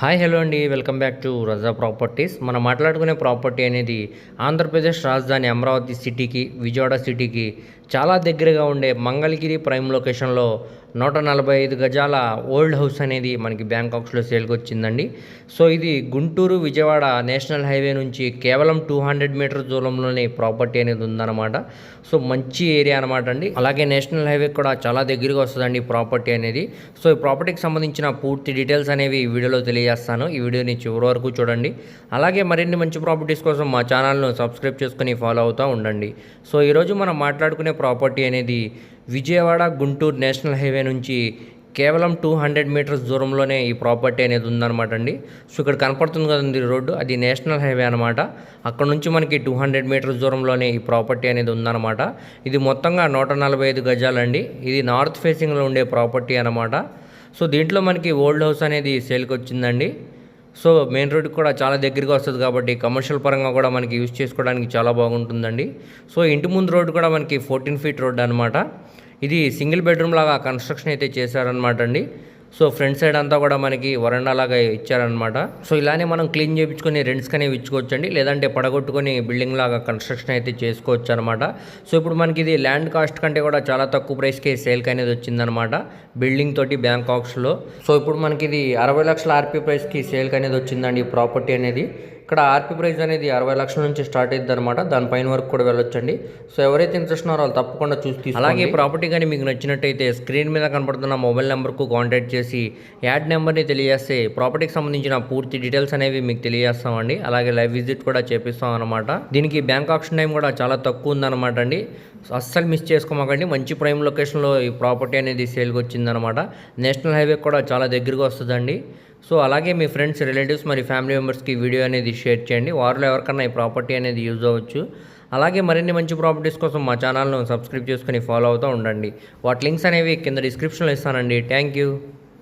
Hi hello అండి, welcome back to Raza properties. మనం మాట్లాడుకునే ప్రాపర్టీ అనేది ఆంధ్రప్రదేశ్ రాజధాని అమరావతి సిటీకి, విజయవాడ సిటీకి చాలా దగ్గరగా ఉండే మంగళగిరి ప్రైమ్ లొకేషన్లో 145 గజాల ఓల్డ్ హౌస్ అనేది మనకి బ్యాంకాక్స్లో సేల్కి వచ్చిందండి. సో ఇది గుంటూరు విజయవాడ నేషనల్ హైవే నుంచి కేవలం 200 మీటర్ దూరంలోనే ప్రాపర్టీ అనేది ఉందన్నమాట. సో మంచి ఏరియా అనమాట అండి. అలాగే నేషనల్ హైవే కూడా చాలా దగ్గరగా వస్తుందండి ప్రాపర్టీ అనేది. సో ఈ ప్రాపర్టీకి సంబంధించిన పూర్తి డీటెయిల్స్ అనేవి ఈ వీడియోలో తెలియజేస్తాను. ఈ వీడియోని చివరి వరకు చూడండి. అలాగే మరిన్ని మంచి ప్రాపర్టీస్ కోసం మా ఛానల్ను సబ్స్క్రైబ్ చేసుకుని ఫాలో అవుతూ ఉండండి. సో ఈరోజు మనం మాట్లాడుకునే ప్రాపర్టీ అనేది విజయవాడ గుంటూరు నేషనల్ హైవే నుంచి కేవలం 200 మీటర్స్ దూరంలోనే ఈ ప్రాపర్టీ అనేది ఉందన్నమాట అండి. సో ఇక్కడ కనపడుతుంది కదండి రోడ్డు, అది నేషనల్ హైవే అనమాట. అక్కడ నుంచి మనకి 200 మీటర్స్ దూరంలోనే ఈ ప్రాపర్టీ అనేది ఉందన్నమాట. ఇది మొత్తంగా 145 గజాలండి. ఇది నార్త్ ఫేసింగ్లో ఉండే ప్రాపర్టీ అనమాట. సో దీంట్లో మనకి ఓల్డ్ హౌస్ అనేది సేల్కి వచ్చిందండి. సో మెయిన్ రోడ్కి కూడా చాలా దగ్గరగా వస్తుంది కాబట్టి కమర్షియల్ పరంగా కూడా మనకి యూజ్ చేసుకోవడానికి చాలా బాగుంటుందండి. సో ఇంటి ముందు రోడ్డు కూడా మనకి 14 ఫీట్ రోడ్డు అనమాట. ఇది సింగిల్ బెడ్రూమ్ లాగా కన్స్ట్రక్షన్ అయితే చేశారనమాట అండి. సో ఫ్రంట్ సైడ్ అంతా కూడా మనకి వరండా లాగా ఇచ్చారనమాట. సో ఇలానే మనం క్లీన్ చేయించుకొని రెంట్స్కి అనేవి ఇచ్చుకోవచ్చు అండి, లేదంటే పడగొట్టుకొని బిల్డింగ్ లాగా కన్స్ట్రక్షన్ అయితే చేసుకోవచ్చు అనమాట. సో ఇప్పుడు మనకి ఇది ల్యాండ్ కాస్ట్ కంటే కూడా చాలా తక్కువ ప్రైస్కి సేల్కి అనేది వచ్చిందనమాట బిల్డింగ్ తోటి బ్యాంకాక్స్లో. సో ఇప్పుడు మనకి ఇది 60 లక్షల ఆర్పీ ప్రైస్కి సేల్కి అనేది వచ్చిందండి ఈ ప్రాపర్టీ అనేది. ఇక్కడ ఆర్పీ ప్రైస్ అనేది 60 లక్షల నుంచి స్టార్ట్ అవుతుంది అనమాట. దానిపైన వరకు కూడా వెళ్ళొచ్చండి. సో ఎవరైతే ఇంట్రెస్ట్ ఉన్నారో వాళ్ళు తప్పకుండా చూసి అలాగే ప్రాపర్టీ కానీ మీకు నచ్చినట్టయితే స్క్రీన్ మీద కనపడుతున్న మొబైల్ నెంబర్కు కాంటాక్ట్ చేసి యాడ్ నెంబర్ని తెలియజేస్తే ప్రాపర్టీకి సంబంధించిన పూర్తి డీటెయిల్స్ అనేవి మీకు తెలియజేస్తామండి. అలాగే లైవ్ విజిట్ కూడా చేపిస్తాం అనమాట. దీనికి బ్యాంక్ ఆప్షన్ టైం కూడా చాలా తక్కువ ఉందన్నమాట అండి. అస్సలు మిస్ చేసుకోమాకండి. మంచి ప్రైమ్ లొకేషన్లో ఈ ప్రాపర్టీ అనేది సేల్కి వచ్చిందనమాట. నేషనల్ హైవే కూడా చాలా దగ్గరగా వస్తుందండి. సో అలాగే మీ ఫ్రెండ్స్, రిలేటివ్స్ మరి ఫ్యామిలీ మెంబర్స్కి వీడియో అనేది షేర్ చేయండి. వారిలో ఎవరికన్నా ఈ ప్రాపర్టీ అనేది యూజ్ అవ్వచ్చు. అలాగే మరిన్ని మంచి ప్రాపర్టీస్ కోసం మా ఛానల్ను సబ్స్క్రైబ్ చేసుకుని ఫాలో అవుతూ ఉండండి. వాటి లింక్స్ అనేవి కింద డిస్క్రిప్షన్లో ఇస్తానండి. Thank you.